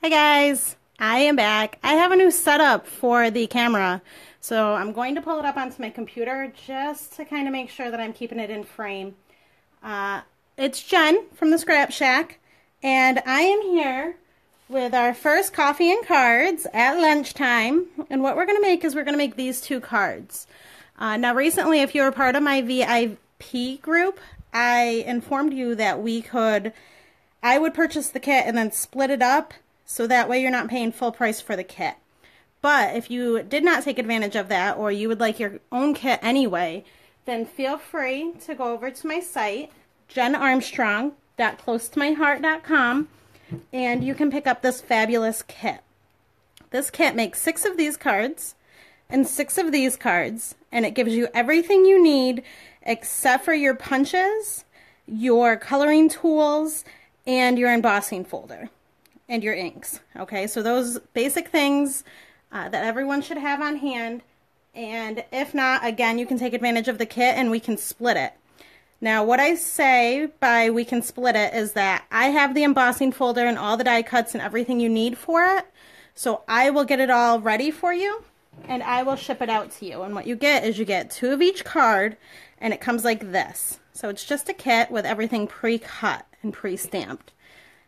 Hi guys, I am back. I have a new setup for the camera, so I'm going to pull it up onto my computer just to kind of make sure that I'm keeping it in frame. It's Jen from the Scrap Shack, and I am here with our first coffee and cards at lunchtime. And what we're going to make is we're going to make these two cards. Now recently, if you were part of my VIP group, I informed you that I would purchase the kit and then split it up, so that way you're not paying full price for the kit. But if you did not take advantage of that, or you would like your own kit anyway, then feel free to go over to my site, jenarmstrong.closetomyheart.com, and you can pick up this fabulous kit. This kit makes 6 of these cards and 6 of these cards, and it gives you everything you need except for your punches, your coloring tools, and your embossing folder. And your inks. Okay, so those basic things that everyone should have on hand, and if not, again, you can take advantage of the kit and we can split it. Now what I say by we can split it is that I have the embossing folder and all the die cuts and everything you need for it, so I will get it all ready for you and I will ship it out to you. And what you get is you get 2 of each card, and it comes like this. So it's just a kit with everything pre-cut and pre-stamped.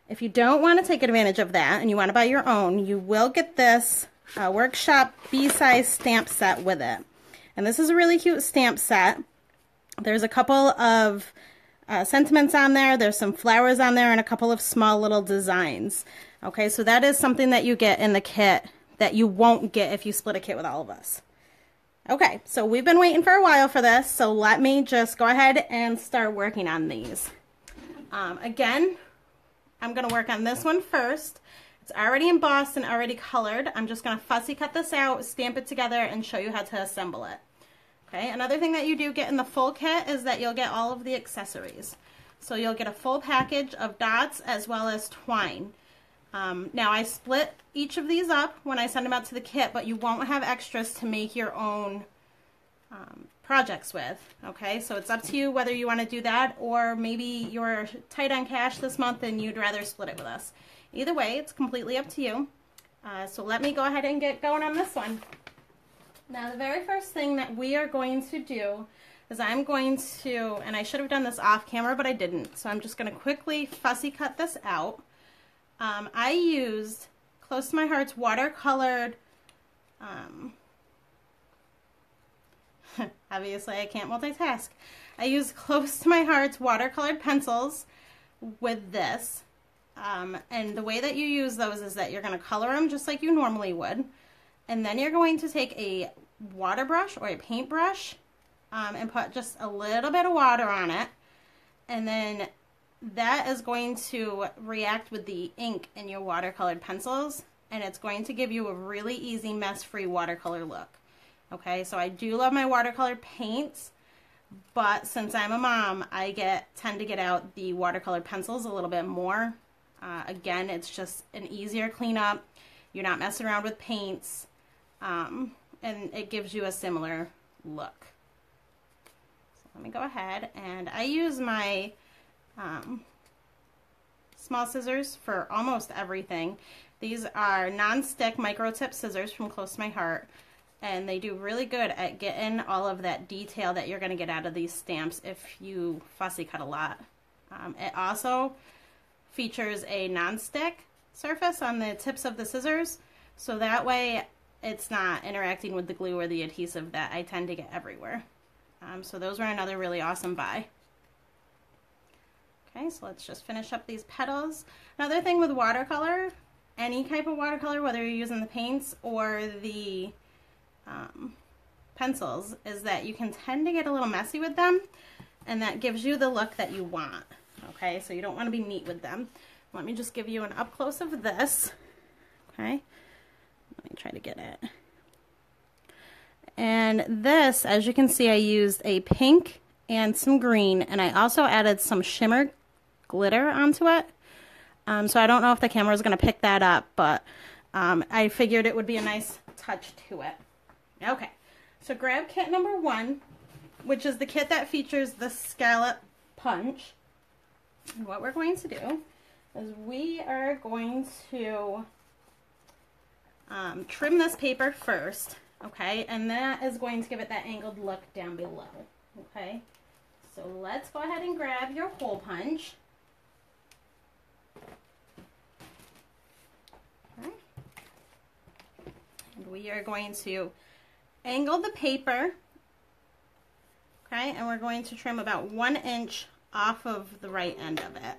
If you don't want to take advantage of that and you want to buy your own, you will get this Workshop B-size stamp set with it. And this is a really cute stamp set. There's a couple of sentiments on there, there's some flowers on there, and a couple of small little designs. Okay, so that is something that you get in the kit that you won't get if you split a kit with all of us. Okay, so we've been waiting for a while for this, so let me just go ahead and start working on these. Again, I'm going to work on this one first. It's already embossed and already colored. I'm just going to fussy cut this out, stamp it together, and show you how to assemble it. Okay, another thing that you do get in the full kit is that you'll get all of the accessories. So you'll get a full package of dots as well as twine. Now I split each of these up when I send them out to the kit, but you won't have extras to make your own projects with. Okay, so it's up to you whether you want to do that, or maybe you're tight on cash this month and you'd rather split it with us. Either way, it's completely up to you. So let me go ahead and get going on this one. Now the very first thing that we are going to do is I'm going to, and I should have done this off camera but I didn't, so I'm just going to quickly fussy cut this out. I used Close to My Heart's watercolored, obviously I can't multitask. I used Close to My Heart's watercolored pencils with this. And the way that you use those is that you're going to color them just like you normally would. And then you're going to take a water brush or a paintbrush and put just a little bit of water on it. And then that is going to react with the ink in your watercolored pencils. And it's going to give you a really easy mess-free watercolor look. Okay, so I do love my watercolor paints, but since I'm a mom, I tend to get out the watercolor pencils a little bit more. Again, it's just an easier cleanup. You're not messing around with paints, and it gives you a similar look. So let me go ahead, and I use my small scissors for almost everything. These are non-stick micro-tip scissors from Close to My Heart. And they do really good at getting all of that detail that you're going to get out of these stamps if you fussy cut a lot. It also features a non-stick surface on the tips of the scissors, so that way it's not interacting with the glue or the adhesive that I tend to get everywhere. So those were another really awesome buy. Okay, so let's just finish up these petals. Another thing with watercolor, any type of watercolor, whether you're using the paints or the pencils, is that you can tend to get a little messy with them, and that gives you the look that you want. Okay, so you don't want to be neat with them. Let me just give you an up close of this. Okay, let me try to get it. And this, as you can see, I used a pink and some green, and I also added some shimmer glitter onto it. So I don't know if the camera is going to pick that up, but I figured it would be a nice touch to it. Okay, so grab kit number 1, which is the kit that features the scallop punch. And what we're going to do is we are going to trim this paper first, okay? And that is going to give it that angled look down below, okay? So let's go ahead and grab your hole punch. Okay. And we are going to angle the paper, okay? And we're going to trim about 1 inch off of the right end of it.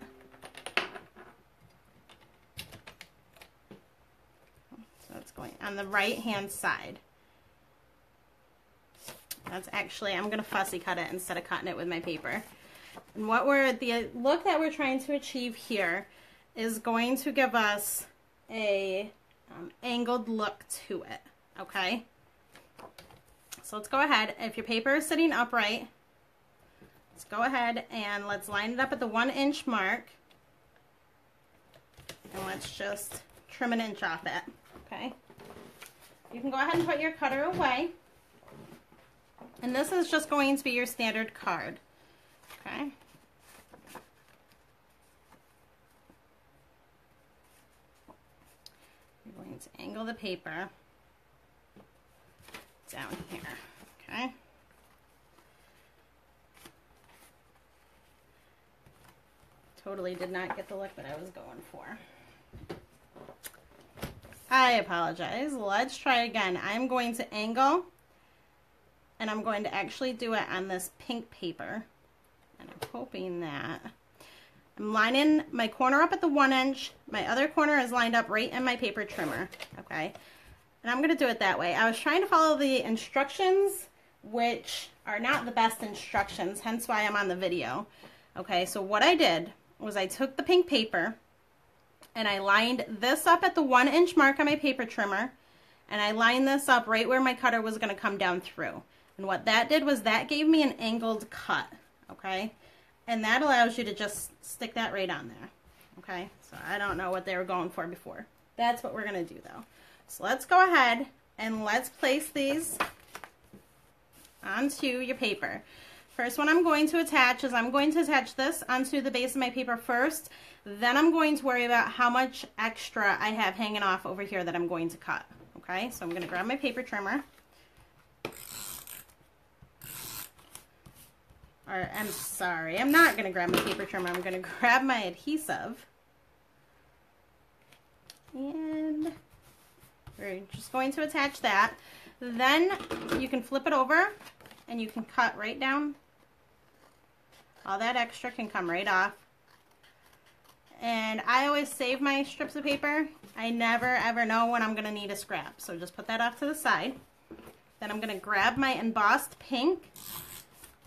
So it's going on the right hand side. That's actually, I'm going to fussy cut it instead of cutting it with my paper. And the look that we're trying to achieve here is going to give us a angled look to it, okay? So let's go ahead. If your paper is sitting upright, let's go ahead and let's line it up at the 1 inch mark. And let's just trim 1 inch off it, okay? You can go ahead and put your cutter away. And this is just going to be your standard card, okay? You're going to angle the paper down here, okay? Totally did not get the look that I was going for. I apologize. Let's try again. I'm going to angle, and I'm going to actually do it on this pink paper. And I'm hoping that I'm lining my corner up at the 1 inch. My other corner is lined up right in my paper trimmer, okay? And I'm going to do it that way. I was trying to follow the instructions, which are not the best instructions, hence why I'm on the video. Okay, so what I did was I took the pink paper and I lined this up at the 1 inch mark on my paper trimmer, and I lined this up right where my cutter was going to come down through. And what that did was that gave me an angled cut, okay? And that allows you to just stick that right on there, okay? So I don't know what they were going for before. That's what we're going to do, though. So let's go ahead and let's place these onto your paper. First one I'm going to attach is I'm going to attach this onto the base of my paper first. Then I'm going to worry about how much extra I have hanging off over here that I'm going to cut, okay? So I'm going to grab my paper trimmer. Or, I'm sorry, I'm not going to grab my paper trimmer. I'm going to grab my adhesive. And we're just going to attach that. Then you can flip it over and you can cut right down. All that extra can come right off. And I always save my strips of paper. I never ever know when I'm going to need a scrap. So just put that off to the side. Then I'm going to grab my embossed pink.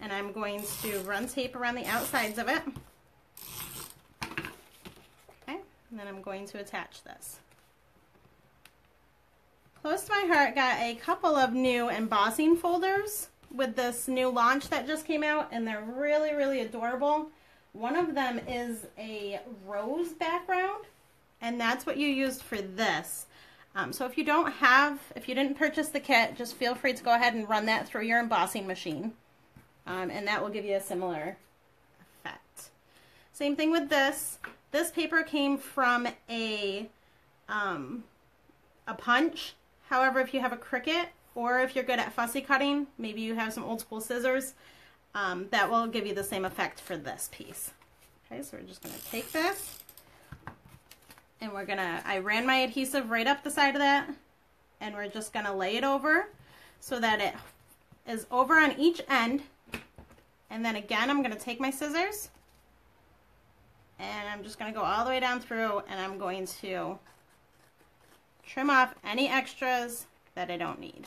And I'm going to run tape around the outsides of it. Okay, and then I'm going to attach this. Close to my heart got a couple of new embossing folders with this new launch that just came out, and they're really, really adorable. One of them is a rose background, and that's what you used for this. So if you didn't purchase the kit, just feel free to go ahead and run that through your embossing machine. And that will give you a similar effect. Same thing with this. This paper came from a punch. However, if you have a Cricut, or if you're good at fussy cutting, maybe you have some old school scissors, that will give you the same effect for this piece. Okay, so we're just going to take this, and I ran my adhesive right up the side of that, and we're just going to lay it over so that it is over on each end. And then again, I'm going to take my scissors, and I'm just going to go all the way down through, and I'm going to trim off any extras that I don't need.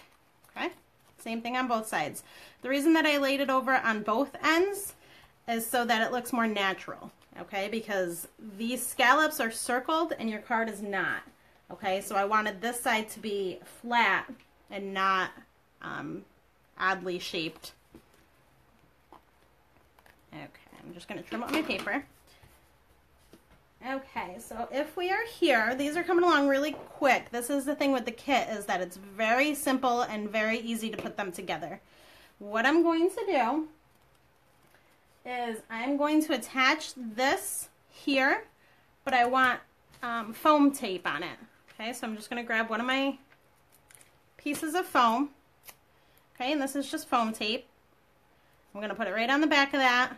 Okay? Same thing on both sides. The reason that I laid it over on both ends is so that it looks more natural. Okay? Because these scallops are circled and your card is not. Okay? So I wanted this side to be flat and not oddly shaped. Okay, I'm just going to trim up my paper. Okay, so if we are here, these are coming along really quick. This is the thing with the kit, is that it's very simple and very easy to put them together. What I'm going to do is I'm going to attach this here, but I want foam tape on it. Okay, so I'm just going to grab one of my pieces of foam. Okay, and this is just foam tape. I'm going to put it right on the back of that,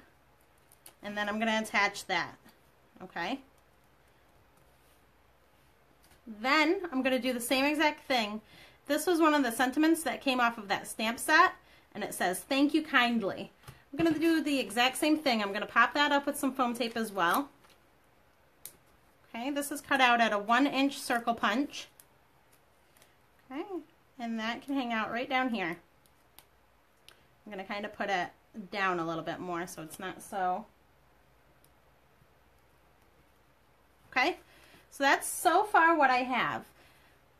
and then I'm going to attach that. Okay. Then I'm going to do the same exact thing. This was one of the sentiments that came off of that stamp set, and it says, "Thank you kindly." I'm going to do the exact same thing. I'm going to pop that up with some foam tape as well. Okay, this is cut out at a 1-inch circle punch. Okay, and that can hang out right down here. I'm going to kind of put it down a little bit more so it's not so... Okay, so that's so far what I have.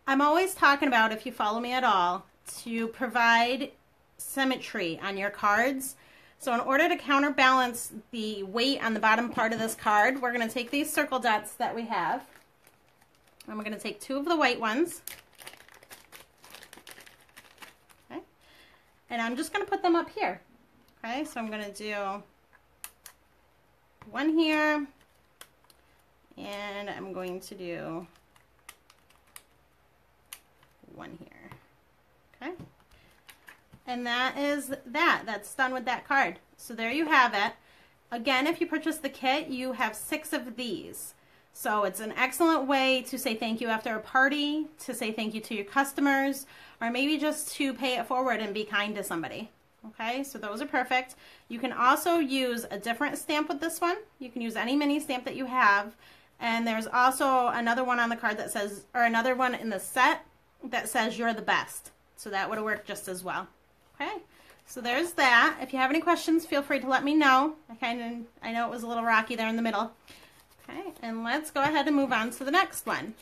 I'm always talking about, if you follow me at all, to provide symmetry on your cards. So in order to counterbalance the weight on the bottom part of this card, we're going to take these circle dots that we have, and we're going to take 2 of the white ones. Okay, and I'm just going to put them up here. Okay, so I'm going to do one here, and I'm going to do one here. Okay, and that is that. That's done with that card. So there you have it. Again, if you purchase the kit, you have 6 of these. So it's an excellent way to say thank you after a party, to say thank you to your customers, or maybe just to pay it forward and be kind to somebody. Okay, so those are perfect. You can also use a different stamp with this one. You can use any mini stamp that you have. And there's also another one on the card that says, or another one in the set that says "You're the best." So that would have worked just as well. Okay, so there's that. If you have any questions, feel free to let me know. I know it was a little rocky there in the middle. Okay, and let's go ahead and move on to the next one.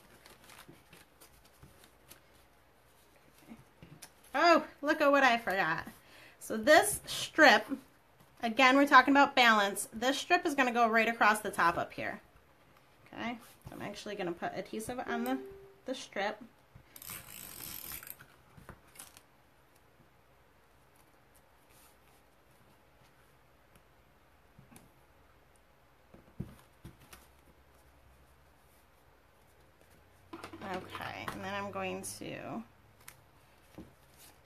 Oh, look at what I forgot. So this strip, again, we're talking about balance. This strip is going to go right across the top up here. Okay, so I'm actually going to put adhesive on the strip. Okay, and then I'm going to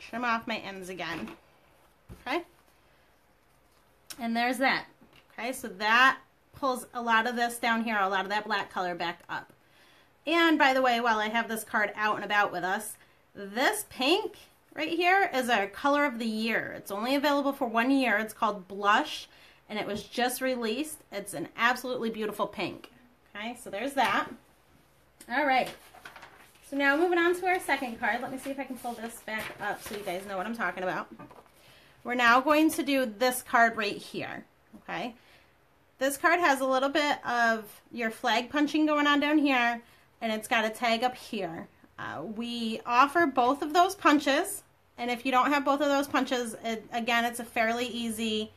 trim off my ends again. Okay, and there's that. Okay, so that pulls a lot of this down here, a lot of that black color back up. And by the way, while I have this card out and about with us, this pink right here is our color of the year. It's only available for 1 year. It's called Blush, and it was just released. It's an absolutely beautiful pink. Okay, so there's that. All right. So now moving on to our second card. Let me see if I can pull this back up so you guys know what I'm talking about. We're now going to do this card right here. Okay. This card has a little bit of your flag punching going on down here, and it's got a tag up here. We offer both of those punches, and if you don't have both of those punches, again, it's a fairly easy,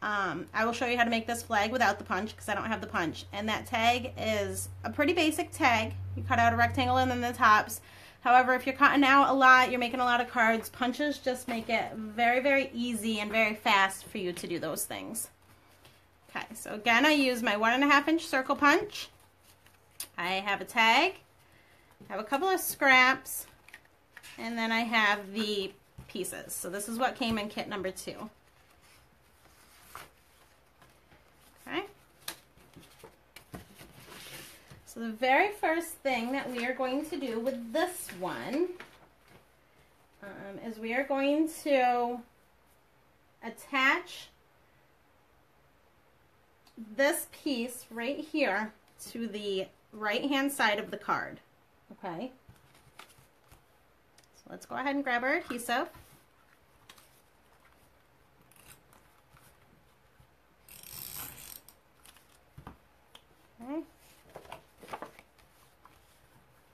I will show you how to make this flag without the punch because I don't have the punch. And that tag is a pretty basic tag. You cut out a rectangle and then the tops. However, if you're cutting out a lot, you're making a lot of cards, punches just make it very, very easy and very fast for you to do those things. Okay, so again, I use my 1.5 inch circle punch. I have a tag, I have a couple of scraps, and then I have the pieces. So this is what came in kit number 2. Okay. So the very first thing that we are going to do with this one is we are going to attach this piece right here to the right hand side of the card. Okay, so let's go ahead and grab our adhesive. Okay,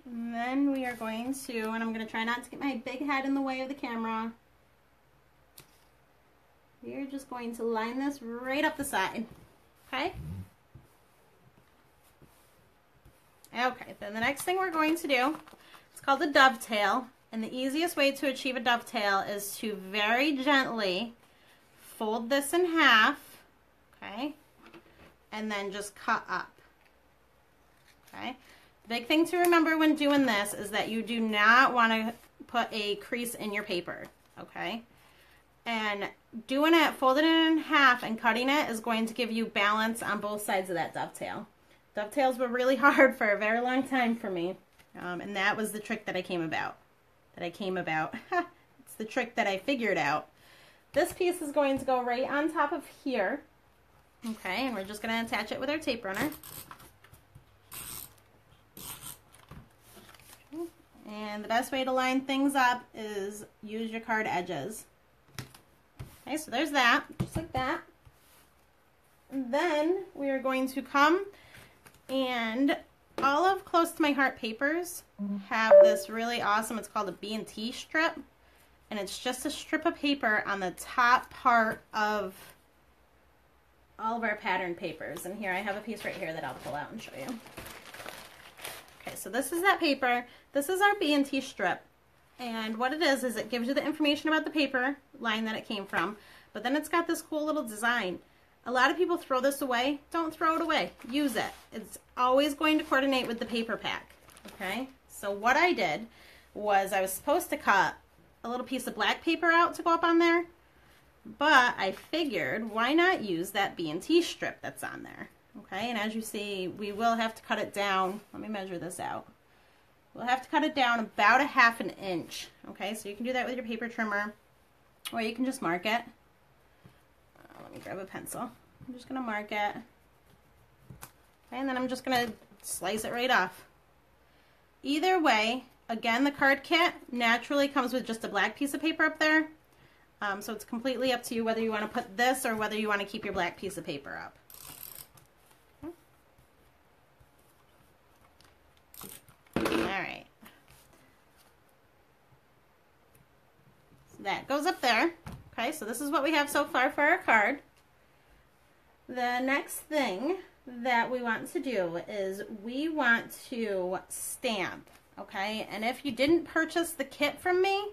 and then we are going to, and I'm going to try not to get my big head in the way of the camera, we are just going to line this right up the side. Okay. Okay, then the next thing we're going to do, it's called a dovetail, and the easiest way to achieve a dovetail is to very gently fold this in half, okay, and then just cut up. Okay, Big thing to remember when doing this is that you do not want to put a crease in your paper, okay? And doing it, folding it in half and cutting it is going to give you balance on both sides of that dovetail. Dovetails were really hard for a very long time for me, and that was the trick that I came about. It's the trick that I figured out. This piece is going to go right on top of here, okay, and we're just going to attach it with our tape runner. And the best way to line things up is use your card edges. Okay, so there's that, just like that. And then we are going to come, and all of Close to My Heart papers have this really awesome, it's called a B&T strip. And it's just a strip of paper on the top part of all of our pattern papers. And here I have a piece right here that I'll pull out and show you. Okay, so this is that paper. This is our B&T strip. And what it is it gives you the information about the paper line that it came from. But then it's got this cool little design. A lot of people throw this away. Don't throw it away. Use it. It's always going to coordinate with the paper pack. Okay? So what I did was I was supposed to cut a little piece of black paper out to go up on there. But I figured, why not use that B&T strip that's on there? Okay, and as you see, we will have to cut it down. Let me measure this out. We'll have to cut it down about 1/2 inch. Okay, so you can do that with your paper trimmer, or you can just mark it. Let me grab a pencil. I'm just going to mark it. Okay, and then I'm just going to slice it right off. Either way, again, the card kit naturally comes with just a black piece of paper up there. So it's completely up to you whether you want to put this or whether you want to keep your black piece of paper up. Alright. So that goes up there. Okay, so this is what we have so far for our card. The next thing that we want to do is we want to stamp. Okay, and if you didn't purchase the kit from me,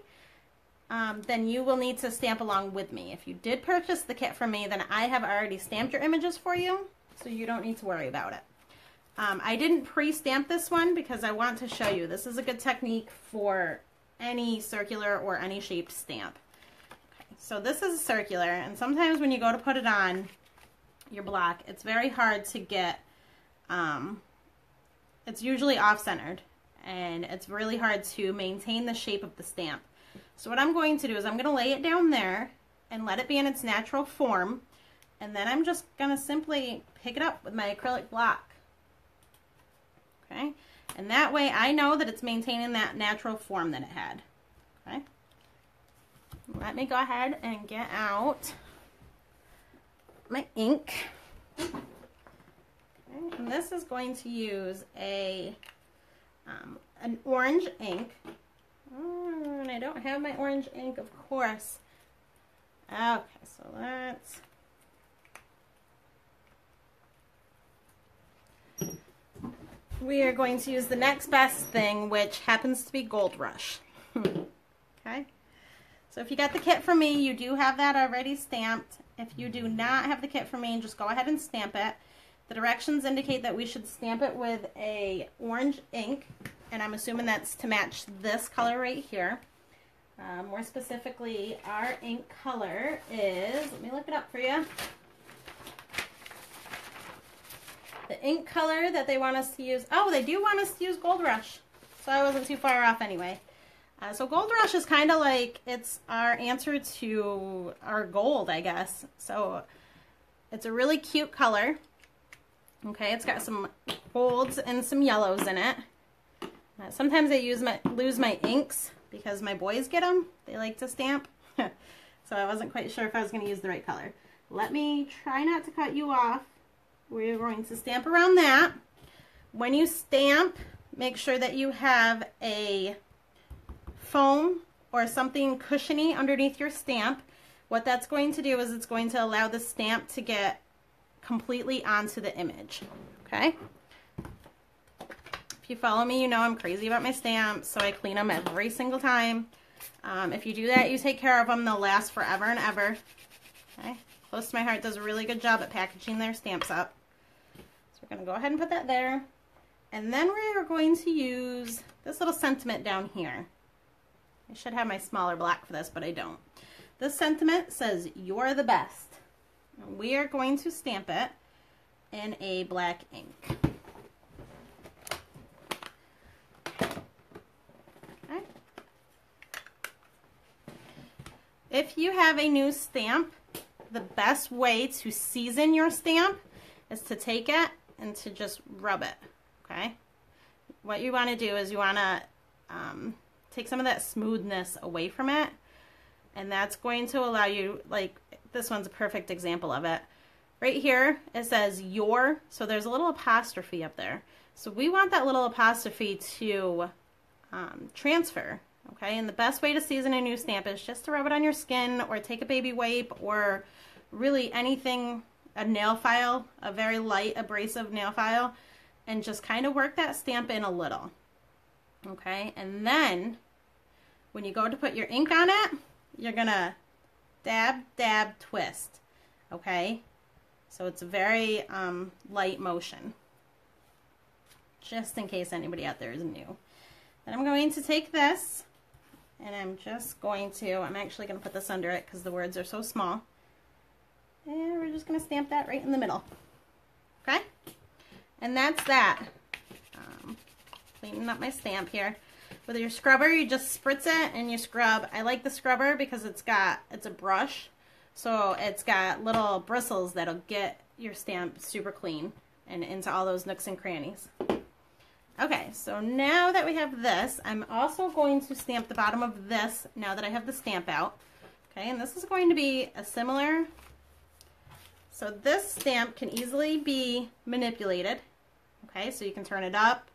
then you will need to stamp along with me. If you did purchase the kit from me, then I have already stamped your images for you, so you don't need to worry about it. I didn't pre-stamp this one because I want to show you. This is a good technique for any circular or any shaped stamp. Okay, so this is a circular, and sometimes when you go to put it on your block, it's very hard to get, it's usually off-centered, and it's really hard to maintain the shape of the stamp. So what I'm going to do is I'm going to lay it down there and let it be in its natural form, and then I'm just going to simply pick it up with my acrylic block. Okay, and that way I know that it's maintaining that natural form that it had. Okay, let me go ahead and get out my ink. Okay, and this is going to use an orange ink. Oh, and I don't have my orange ink, of course. Okay, so let's... We are going to use the next best thing, which happens to be Gold Rush. Okay? So if you got the kit from me, you do have that already stamped. If you do not have the kit from me, just go ahead and stamp it. The directions indicate that we should stamp it with a orange ink, and I'm assuming that's to match this color right here. More specifically, our ink color is, let me look it up for you. The ink color that they want us to use, oh, they do want us to use Gold Rush, so I wasn't too far off anyway. So Gold Rush is kind of like, it's our answer to our gold, I guess. So it's a really cute color. Okay, it's got some golds and some yellows in it. Sometimes I lose my inks because my boys get them. They like to stamp. So I wasn't quite sure if I was going to use the right color. Let me try not to cut you off. We're going to stamp around that. When you stamp, make sure that you have a foam or something cushiony underneath your stamp. What that's going to do is it's going to allow the stamp to get completely onto the image. Okay? If you follow me, you know I'm crazy about my stamps, so I clean them every single time. If you do that, you take care of them, they'll last forever and ever. Okay? Close to My Heart does a really good job at packaging their stamps up. So we're going to go ahead and put that there. And then we are going to use this little sentiment down here. I should have my smaller block for this, but I don't. This sentiment says, "You're the best." And we are going to stamp it in a black ink. Okay. If you have a new stamp, the best way to season your stamp is to take it and to just rub it. Okay. What you want to do is you want to take some of that smoothness away from it, and that's going to allow you, like this one's a perfect example of it. Right here it says "your," so there's a little apostrophe up there. So we want that little apostrophe to transfer. Okay, and the best way to season a new stamp is just to rub it on your skin, or take a baby wipe, or really anything, a nail file, a very light abrasive nail file, and just kind of work that stamp in a little. Okay, and then when you go to put your ink on it, you're gonna dab, dab, twist. Okay, so it's a very light motion, just in case anybody out there is new. Then I'm going to take this, and I'm actually going to put this under it because the words are so small. And we're just going to stamp that right in the middle. Okay? And that's that. Cleaning up my stamp here. With your scrubber, you just spritz it and you scrub. I like the scrubber because it's a brush. So it's got little bristles that'll get your stamp super clean and into all those nooks and crannies. Okay, so now that we have this, I'm also going to stamp the bottom of this now that I have the stamp out. Okay, and this is going to be a similar, so this stamp can easily be manipulated. Okay, so you can turn it up.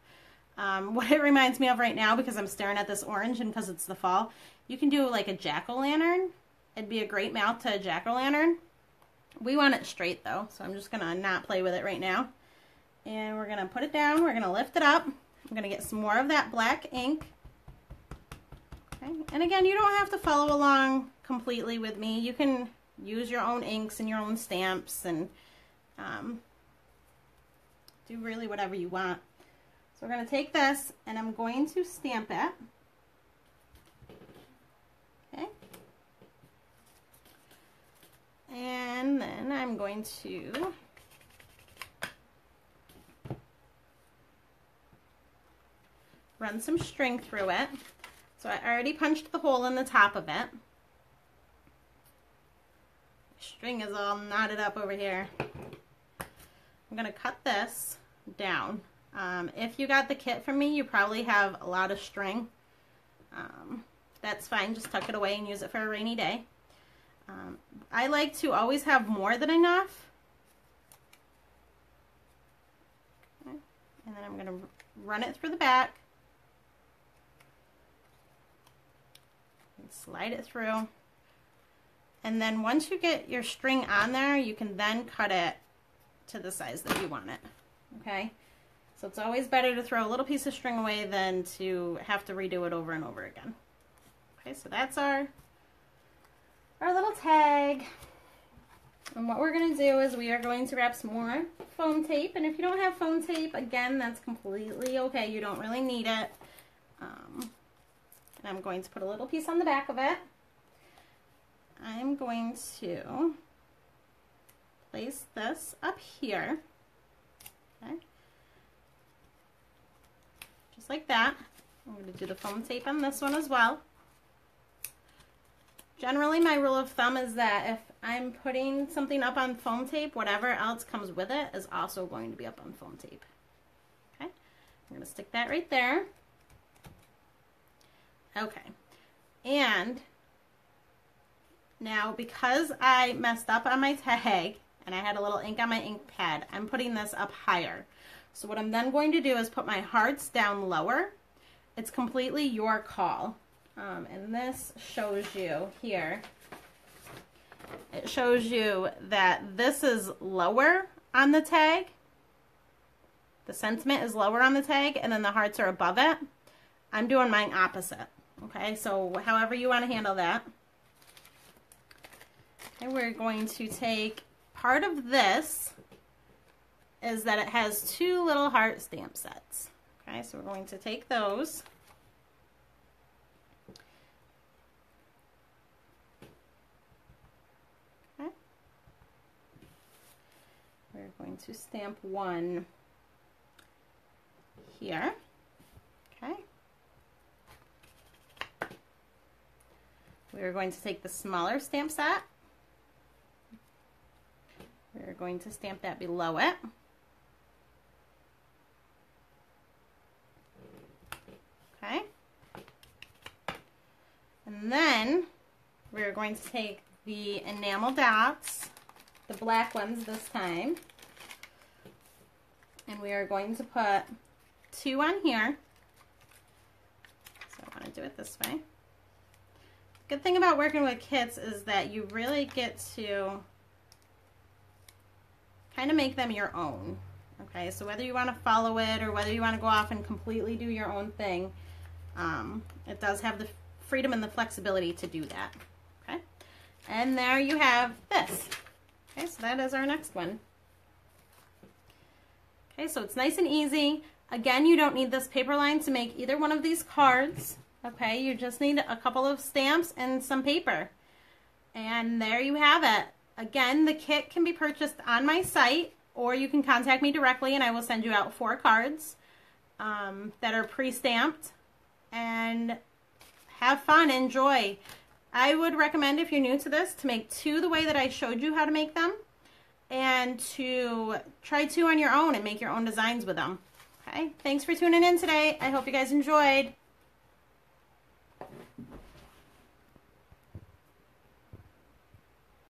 What it reminds me of right now, because I'm staring at this orange and because it's the fall, you can do like a jack-o'-lantern. It'd be a great mouth to a jack-o'-lantern. We want it straight though, so I'm just gonna not play with it right now. And we're gonna put it down, we're gonna lift it up. I'm gonna get some more of that black ink. Okay, and again, you don't have to follow along completely with me. You can use your own inks and your own stamps and do really whatever you want. So we're gonna take this and I'm going to stamp it. Okay. And then I'm going to run some string through it. So I already punched the hole in the top of it. String is all knotted up over here. I'm going to cut this down. If you got the kit from me, you probably have a lot of string. That's fine, just tuck it away and use it for a rainy day. I like to always have more than enough. Okay. And then I'm going to run it through the back. And slide it through. And then once you get your string on there, you can then cut it to the size that you want it. Okay? So it's always better to throw a little piece of string away than to have to redo it over and over again. Okay, so that's our little tag. And what we're going to do is we are going to wrap some more foam tape. And if you don't have foam tape, again, that's completely okay. You don't really need it. And I'm going to put a little piece on the back of it. I'm going to place this up here. Okay. Just like that. I'm going to do the foam tape on this one as well. Generally, my rule of thumb is that if I'm putting something up on foam tape, whatever else comes with it is also going to be up on foam tape. Okay, I'm going to stick that right there. Okay, and now because I messed up on my tag and I had a little ink on my ink pad, I'm putting this up higher. So what I'm then going to do is put my hearts down lower. It's completely your call. And this shows you here, it shows you that this is lower on the tag. The sentiment is lower on the tag, and then the hearts are above it. I'm doing mine opposite. Okay, so however you want to handle that. And we're going to take part of this, is that it has 2 little heart stamp sets. Okay, so we're going to take those. Okay. We're going to stamp 1 here. Okay. We're going to take the smaller stamp set. We're going to stamp that below it. Okay. And then we're going to take the enamel dots, the black ones this time, and we are going to put 2 on here. So I want to do it this way. Good thing about working with kits is that you really get to kind of make them your own. Okay, so whether you want to follow it or whether you want to go off and completely do your own thing, it does have the freedom and the flexibility to do that. Okay, and there you have this. Okay, so that is our next one. Okay, so it's nice and easy. Again, you don't need this paper line to make either one of these cards. Okay, you just need a couple of stamps and some paper. And there you have it. Again, the kit can be purchased on my site, or you can contact me directly and I will send you out 4 cards that are pre-stamped. And have fun, enjoy. I would recommend, if you're new to this, to make 2 the way that I showed you how to make them, and to try 2 on your own and make your own designs with them. Okay, thanks for tuning in today. I hope you guys enjoyed.